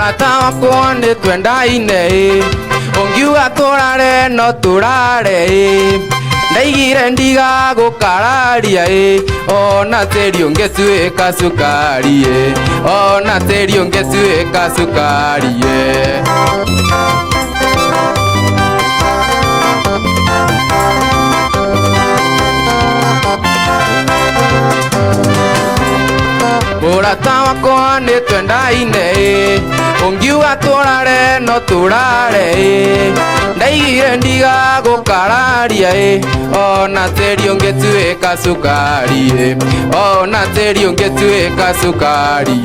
Morata wakone twenda ine ongiuga turare no turare ndaigire ndiga gukararia ona teri ungetuika sukari ona teri ungetuika sukari Morata wakwa ni twenda ine ongiuga turare no turare ndaigire ndiga gukararia ona teri ungetuika sukari ona teri ungetuika sukari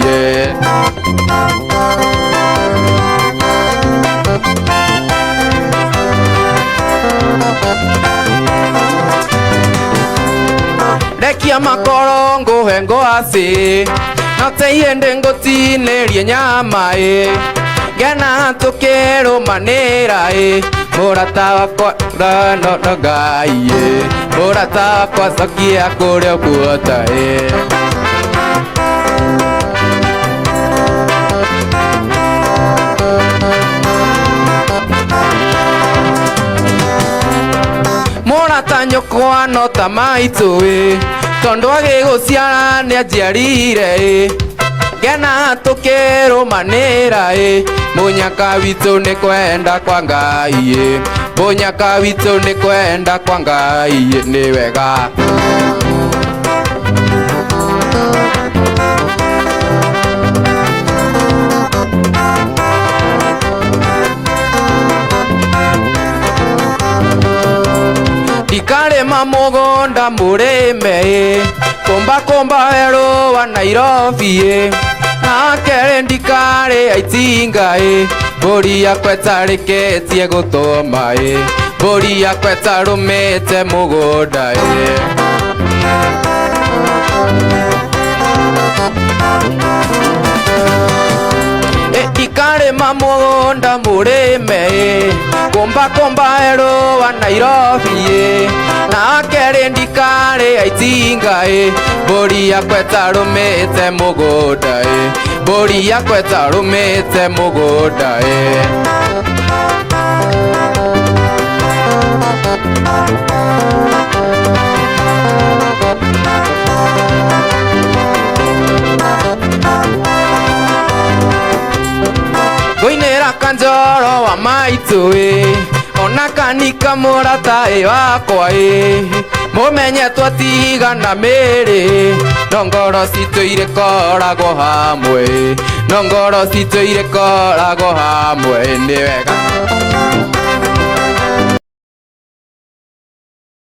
Rekia makorongo hengo ase Nateiende ngotinerie nyama Gena tukero manera Morata wakwa no gai Morata wakwa sakia kore kuota Morata nyokwa no tamaitu Tondo agiguciara ni ajiarire Gena tukero manera Munyaka witu ni kwenda kwa Ngai Munyaka witu ni kwenda kwa Ngai ni wega Dikare mamugonda mureme Komba komba hero wa Nairobi Nakere ndikare aitinga Bori yakwe tareketie gutoma Bori yakwe tarumete mugonda Dikare mamugonda mureme Komba komba hero wa Nairobi Nakere ndikare aitinga Bori yakwe tarumete mugonda Bori yakwe tarumete mugonda Goinera kanjoro wa maitu Ona kanika Morata wakwa Mumenye twatigana meri Nongoro citu irekoragwo hamwe Nongoro citu irekoragwo hamwe ni wega